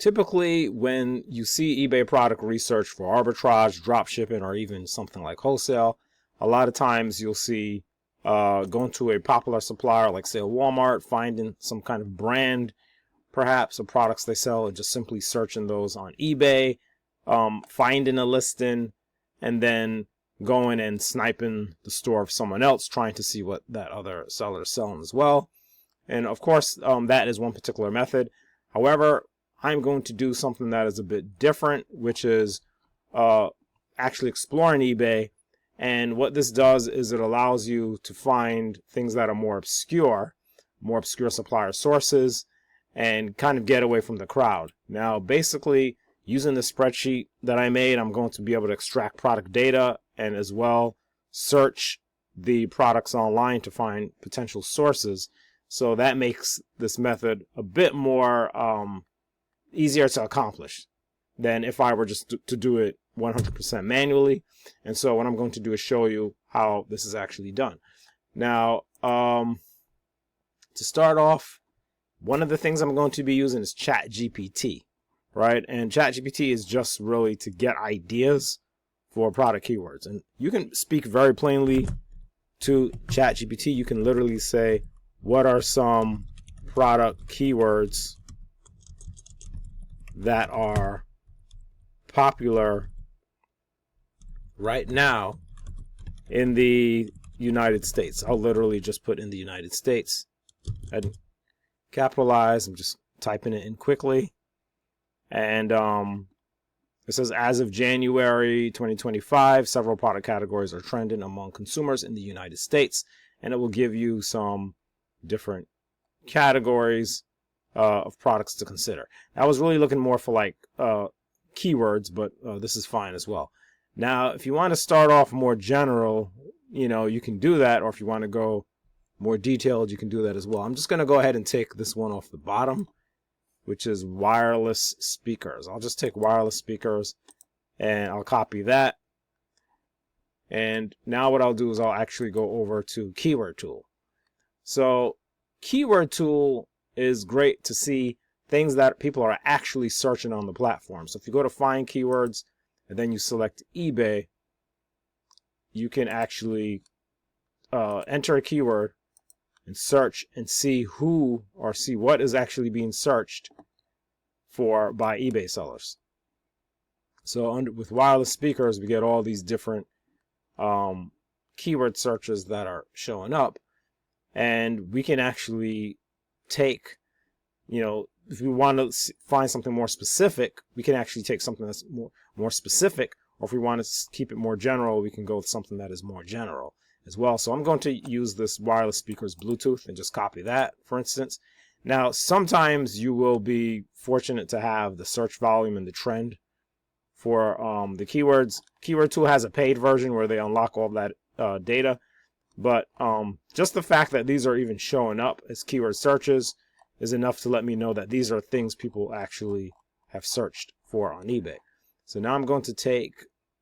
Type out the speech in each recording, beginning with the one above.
typically when you see eBay product research for arbitrage, dropshipping, or even something like wholesale, a lot of times you'll see going to a popular supplier like, say, Walmart, finding some kind of brand, perhaps, of products they sell, and just simply searching those on eBay, finding a listing, and then going and sniping the store of someone else, trying to see what that other seller is selling as well. And of course, that is one particular method. However, I'm going to do something that is a bit different, which is actually exploring eBay. And what this does is it allows you to find things that are more obscure supplier sources, and kind of get away from the crowd. Now, basically, using the spreadsheet that I made, I'm going to be able to extract product data and as well search the products online to find potential sources. So that makes this method a bit more easier to accomplish than if I were just to do it 100% manually. And so what I'm going to do is show you how this is actually done. Now, to start off, one of the things I'm going to be using is ChatGPT, right? And ChatGPT is just really to get ideas for product keywords. And you can speak very plainly to ChatGPT. You can literally say, what are some product keywords that are popular right now in the United States? I'll literally just put in the United States and capitalize. I'm just typing it in quickly. And it says, as of January 2025, several product categories are trending among consumers in the United States. And it will give you some different categories of products to consider. I was really looking more for like keywords, but this is fine as well. Now, if you want to start off more general, you can do that. Or if you want to go more detailed, you can do that as well. I'm just going to go ahead and take this one off the bottom, which is wireless speakers. I'll just take wireless speakers and I'll copy that. And now what I'll do is I'll actually go over to keyword tool. So keyword tool is great to see things that people are actually searching on the platform. So if you go to find keywords and then you select eBay, you can actually enter a keyword and search and see who or see what is actually being searched for by eBay sellers. So with wireless speakers, we get all these different keyword searches that are showing up, and we can actually take, if we want to find something more specific, we can actually take something that's more specific, or if we want to keep it more general, we can go with something that is more general as well. So I'm going to use this wireless speakers Bluetooth and just copy that, for instance. Now, sometimes you will be fortunate to have the search volume and the trend for the keywords. Keyword tool has a paid version where they unlock all that data, but just the fact that these are even showing up as keyword searches is enough to let me know that these are things people actually have searched for on eBay. So now I'm going to take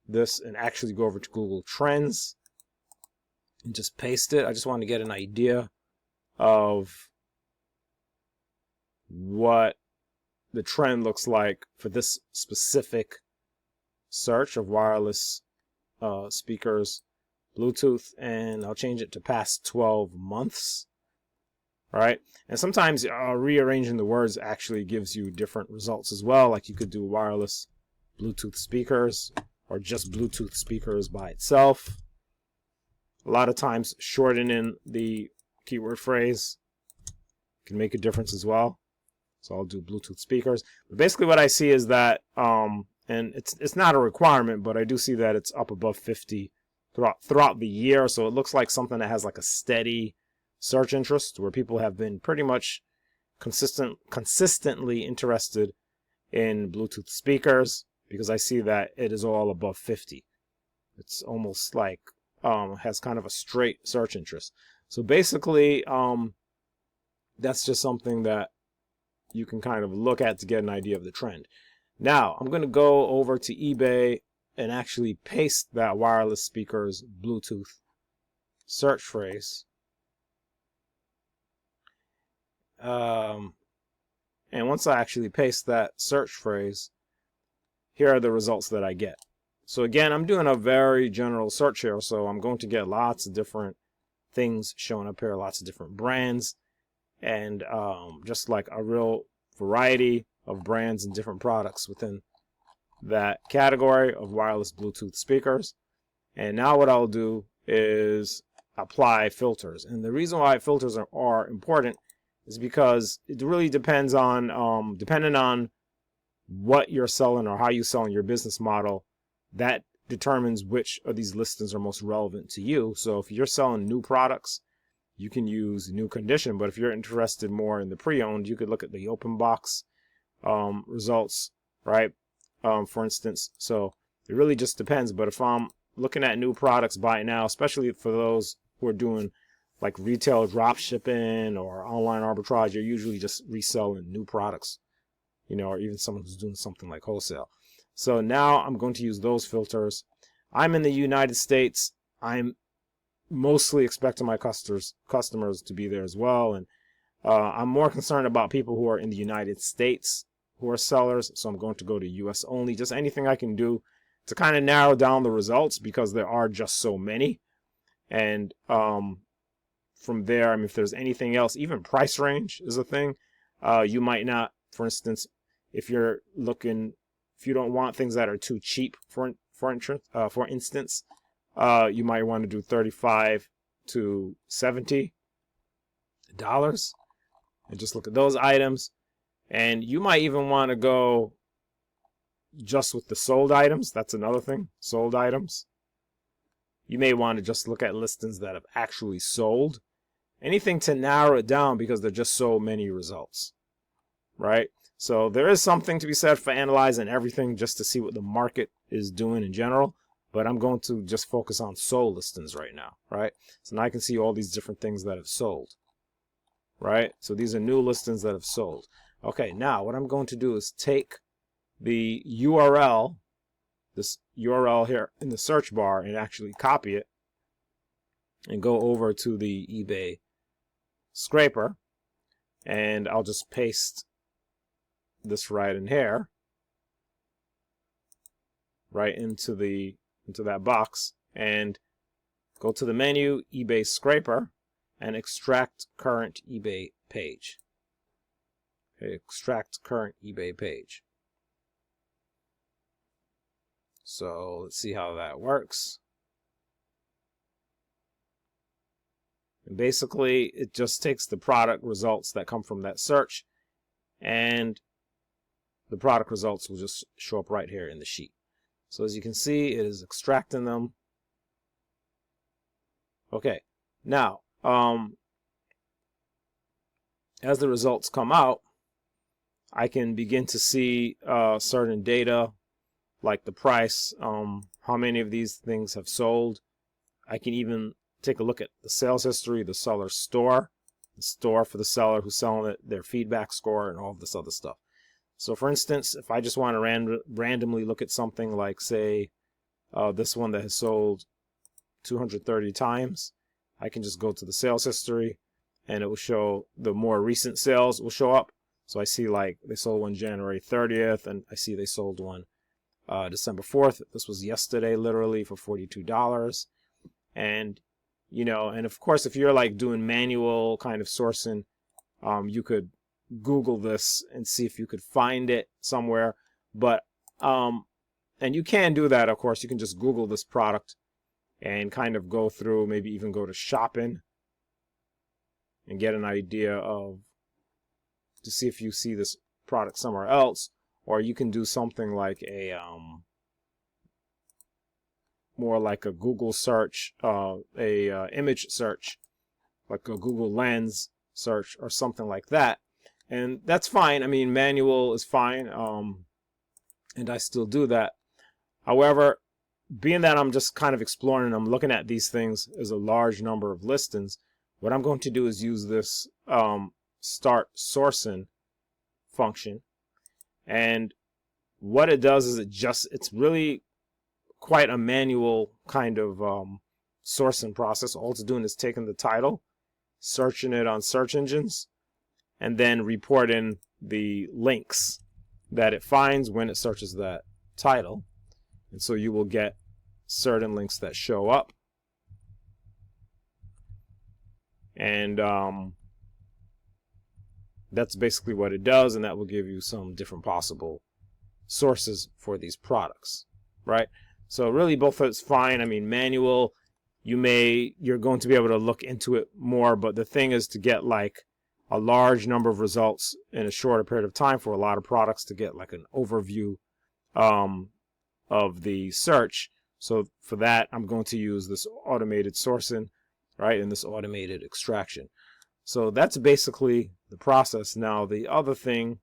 this and actually go over to Google Trends and just paste it. I just want to get an idea of what the trend looks like for this specific search of wireless speakers Bluetooth, and I'll change it to past 12 months. All right, and sometimes rearranging the words actually gives you different results as well. Like you could do wireless Bluetooth speakers or just Bluetooth speakers by itself. A lot of times shortening the keyword phrase can make a difference as well. So I'll do Bluetooth speakers. But basically what I see is that, and it's not a requirement, but I do see that it's up above 50 throughout the year. So it looks like something that has like a steady search interest, where people have been pretty much consistently interested in Bluetooth speakers, because I see that it is all above 50. It's almost like has kind of a straight search interest. So basically, that's just something that you can kind of look at to get an idea of the trend. Now, I'm going to go over to eBay and actually paste that wireless speakers Bluetooth search phrase. And And once I actually paste that search phrase, here are the results that I get. So again, I'm doing a very general search here, so I'm going to get lots of different things showing up here, lots of different brands, and just like a real variety of brands and different products within that category of wireless Bluetooth speakers. And now what I'll do is apply filters. And the reason why filters are important is because it really depends on, depending on what you're selling or how you're selling your business model, that determines which of these listings are most relevant to you. So if you're selling new products, you can use new condition. But if you're interested more in the pre-owned, you could look at the open box results, right? For instance. So it really just depends. But if I'm looking at new products by now, especially for those who are doing like retail drop shipping or online arbitrage, you're usually just reselling new products, you know, or even someone who's doing something like wholesale. So now I'm going to use those filters. I'm in the United States. I'm mostly expecting my customers to be there as well. And I'm more concerned about people who are in the United States who are sellers. So I'm going to go to US only, just anything I can do to kind of narrow down the results, because there are just so many. And from there, I mean, if there's anything else, even price range is a thing. You might not, for instance, if you're looking, if you don't want things that are too cheap, for instance, you might want to do $35 to $70 and just look at those items. And you might even want to go just with the sold items. That's another thing, sold items. You may want to just look at listings that have actually sold. Anything to narrow it down, because there are just so many results, right? So there is something to be said for analyzing everything just to see what the market is doing in general. But I'm going to just focus on sold listings right now, right? So now I can see all these different things that have sold, right? So these are new listings that have sold. Okay, now what I'm going to do is take the URL, this URL here in the search bar, and actually copy it and go over to the eBay scraper, and I'll just paste this right in here, right into that box, and go to the menu, eBay scraper, and extract current eBay page. Okay, extract current eBay page. So let's see how that works. And basically, it just takes the product results that come from that search, and the product results will just show up right here in the sheet. So as you can see, it is extracting them. Okay, now as the results come out, I can begin to see certain data, like the price, how many of these things have sold. I can even take a look at the sales history, the seller's store, the store for the seller who's selling it, their feedback score, and all of this other stuff. So for instance, if I just want to randomly look at something like, say, this one that has sold 230 times, I can just go to the sales history, and it will show the more recent sales will show up. So I see like they sold one January 30th, and I see they sold one December 4th. This was yesterday, literally, for $42. And, you know, and of course, if you're like doing manual kind of sourcing, you could Google this and see if you could find it somewhere. But, and you can do that, of course. You can just Google this product and kind of go through, maybe even go to shopping and get an idea of, to see if you see this product somewhere else. Or you can do something like a more like a Google search, image search, like a Google Lens search or something like that. And that's fine. I mean, manual is fine, and I still do that. However, being that I'm just kind of exploring and I'm looking at these things as a large number of listings, what I'm going to do is use this start sourcing function. And what it does is it's really quite a manual kind of sourcing process. All it's doing is taking the title, searching it on search engines, and then reporting the links that it finds when it searches that title. And so you will get certain links that show up. And that's basically what it does, and that will give you some different possible sources for these products, right? So really both is fine. I mean, manual, you're going to be able to look into it more, but the thing is to get like a large number of results in a shorter period of time for a lot of products, to get like an overview of the search. So for that, I'm going to use this automated sourcing, right, and this automated extraction. So that's basically the process. Now, the other thing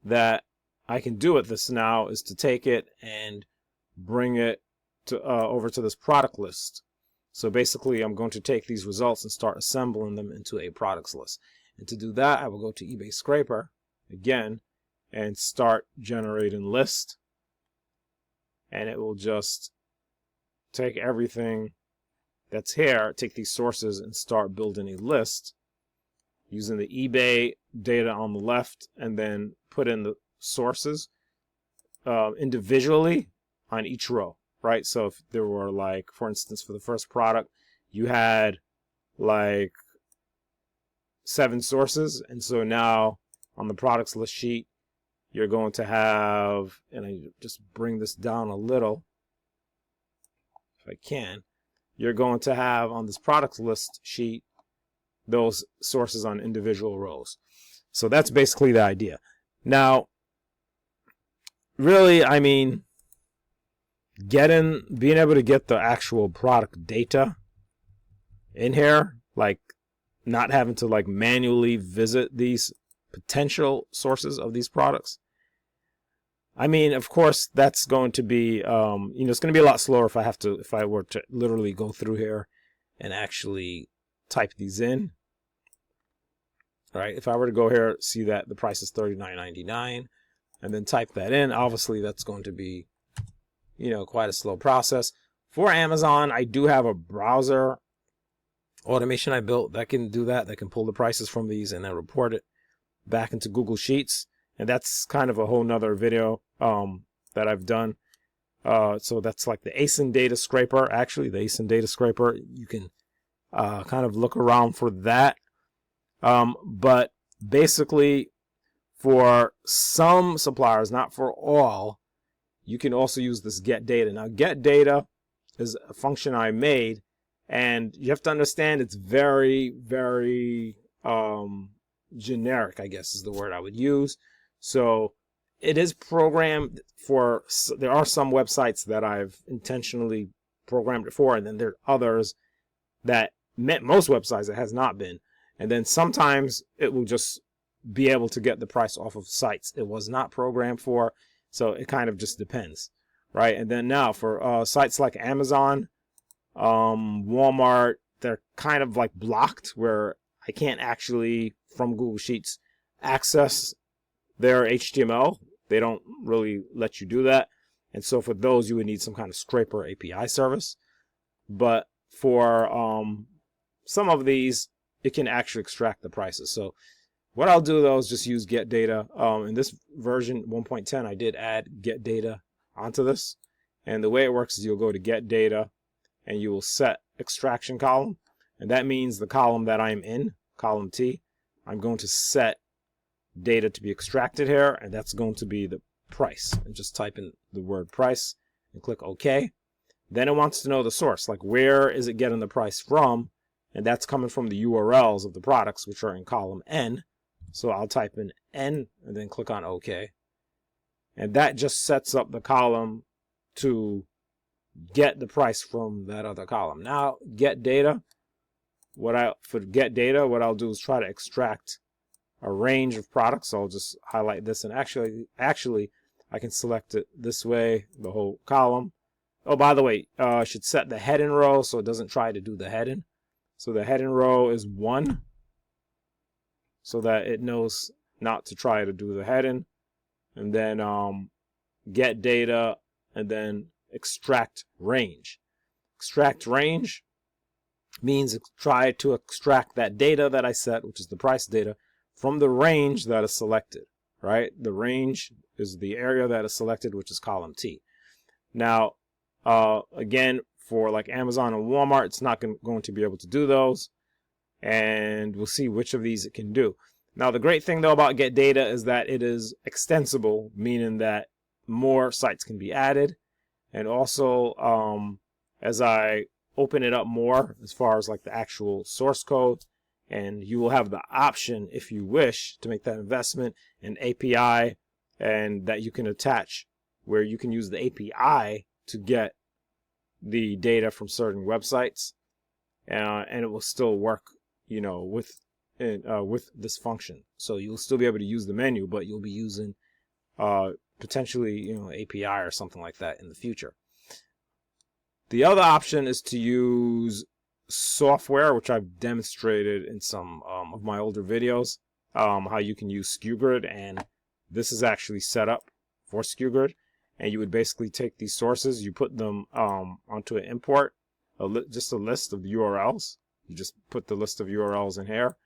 that I can do with this now is to take it and bring it to over to this product list. So basically, I'm going to take these results and start assembling them into a products list. And to do that, I will go to eBay Scraper again and start generating list. And it will just take everything that's here, take these sources and start building a list using the eBay data on the left, and then put in the sources individually on each row, right? So if there were, like, for instance, for the first product, you had like 7 sources, and so now on the products list sheet, you're going to have, and I just bring this down a little if I can, you're going to have on this products list sheet those sources on individual rows. So that's basically the idea. Now, really, I mean, being able to get the actual product data in here, like not having to like manually visit these potential sources of these products. I mean, of course, that's going to be, it's going to be a lot slower if I were to literally go through here and actually type these in. All right, if I were to go here, see that the price is $39.99, and then type that in, obviously that's going to be, quite a slow process. For Amazon, I do have a browser automation I built that can do that can pull the prices from these and then report it back into Google Sheets. And that's kind of a whole nother video that I've done. So that's like the ASIN data scraper. Actually, the ASIN data scraper, you can kind of look around for that. But basically, for some suppliers, not for all, you can also use this get data. Now, get data is a function I made, and you have to understand it's very, very generic, I guess is the word I would use. So it is programmed for, there are some websites that I've intentionally programmed it for, and then there are others that most websites it has not been. And then sometimes it will just be able to get the price off of sites it was not programmed for. So it kind of just depends, right? And then now for sites like Amazon, Walmart, they're kind of like blocked where I can't actually, from Google Sheets, access their HTML. They don't really let you do that. And so for those, you would need some kind of scraper API service. But for some of these, it can actually extract the prices. So what I'll do, though, is just use get data. In this version 1.10, I did add get data onto this. And the way it works is you'll go to get data and you will set extraction column. And that means the column that I'm in, column T, I'm going to set data to be extracted here, and that's going to be the price. And just type in the word price and click OK. Then it wants to know the source, like where is it getting the price from? And that's coming from the URLs of the products, which are in column N. So I'll type in N and then click on OK. And that just sets up the column to get the price from that other column. Now, get data. What I'll do is try to extract a range of products. So I'll just highlight this, and actually I can select it this way, the whole column. Oh, by the way, I should set the heading row so it doesn't try to do the heading. So the heading row is 1, so that it knows not to try to do the heading. And then get data, and then extract range. Extract range means try to extract that data that I set, which is the price data, from the range that is selected, right? The range is the area that is selected, which is column T. Now, again, for like Amazon and Walmart, it's not going to be able to do those. And we'll see which of these it can do. Now, the great thing, though, about Get Data is that it is extensible, meaning that more sites can be added. And also, as I open it up more, as far as like the actual source code, and you will have the option, if you wish, to make that investment, an API, and that you can attach, where you can use the API to get the data from certain websites, and it will still work, you know, with this function. So you'll still be able to use the menu, but you'll be using potentially, you know, API or something like that in the future. The other option is to use software, which I've demonstrated in some of my older videos, how you can use SKUGrid, and this is actually set up for SKUGrid. And you would basically take these sources, you put them onto an import, just a list of URLs. You just put the list of URLs in here.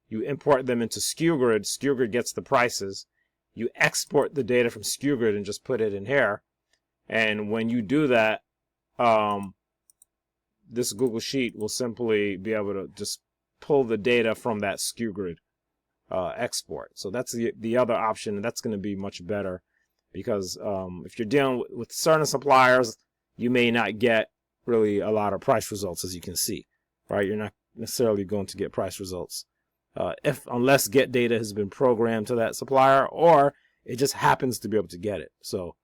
You import them into SKUGrid. SKUGrid gets the prices. You export the data from SKUGrid and just put it in here. And when you do that, this Google Sheet will simply be able to just pull the data from that SKUGrid export. So that's the other option, and that's going to be much better. Because if you're dealing with certain suppliers, you may not get really a lot of price results, as you can see, right? You're not necessarily going to get price results unless Get Data has been programmed to that supplier, or it just happens to be able to get it. So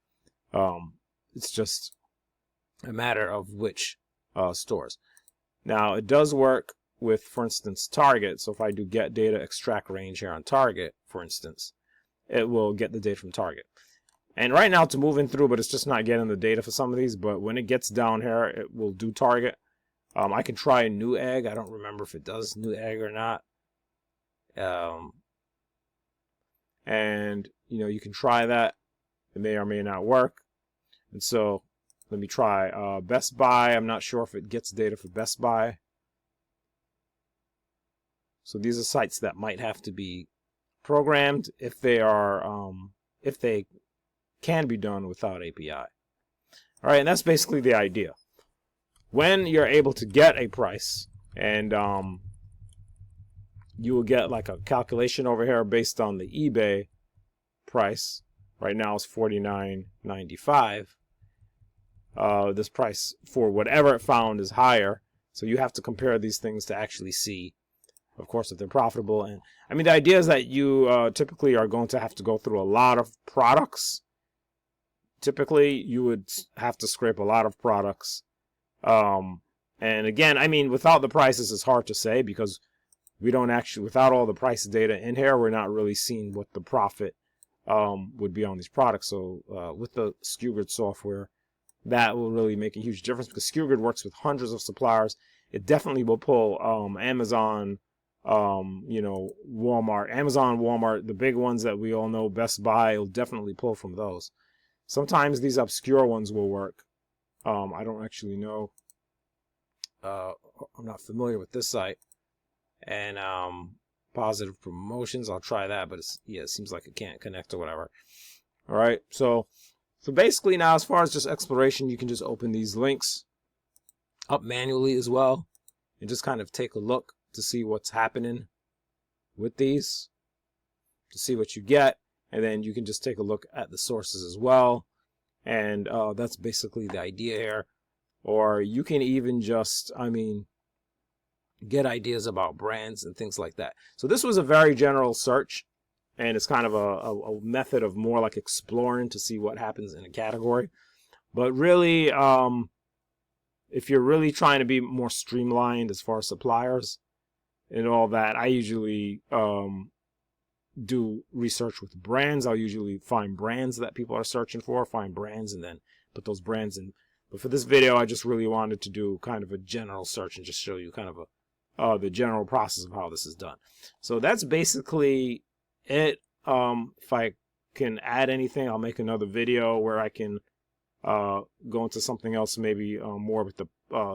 it's just a matter of which stores. Now, it does work with, for instance, Target. So if I do Get Data extract range here on Target, for instance, it will get the data from Target. And right now it's moving through, but it's just not getting the data for some of these. But when it gets down here, it will do Target. I can try a new egg. I don't remember if it does new egg or not. And, you know, you can try that. It may or may not work. And so let me try Best Buy. I'm not sure if it gets data for Best Buy. So these are sites that might have to be programmed if they are, if they can be done without API. All right, and that's basically the idea. When you're able to get a price, and you will get like a calculation over here based on the eBay price. Right now it's $49.95. This price for whatever it found is higher, so you have to compare these things to actually see, of course, if they're profitable. And I mean, the idea is that you typically are going to have to go through a lot of products. Typically, you would have to scrape a lot of products. And again, I mean, without the prices, it's hard to say, because we don't actually, without all the price data in here, we're not really seeing what the profit would be on these products. So with the SKUGrid software, that will really make a huge difference, because SKUGrid works with hundreds of suppliers. It definitely will pull Amazon, you know, Walmart, Walmart, the big ones that we all know, Best Buy, it'll definitely pull from those. Sometimes these obscure ones will work. I don't actually know. I'm not familiar with this site. And Positive Promotions, I'll try that, but it seems like it can't connect or whatever. All right, so basically now, as far as just exploration, you can just open these links up manually as well, and just kind of take a look to see what's happening with these, to see what you get. And then you can just take a look at the sources as well. And that's basically the idea here. Or you can even just, I mean, get ideas about brands and things like that. So this was a very general search, and it's kind of a method of more like exploring to see what happens in a category. But really, if you're really trying to be more streamlined as far as suppliers and all that, I usually do research with brands. I'll usually find brands that people are searching for, find brands, and then put those brands in. But for this video, I just really wanted to do kind of a general search and just show you kind of the general process of how this is done. So that's basically it. If I can add anything, I'll make another video where I can go into something else, maybe more with the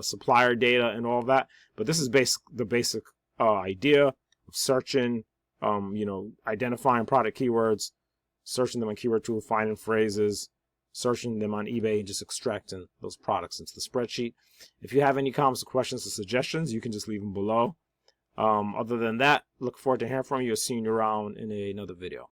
supplier data and all of that. But this is the basic idea of searching identifying product keywords, searching them on keyword tool, finding phrases, searching them on eBay, and just extracting those products into the spreadsheet. If you have any comments or questions or suggestions, you can just leave them below. Other than that, look forward to hearing from you or seeing you around in another video.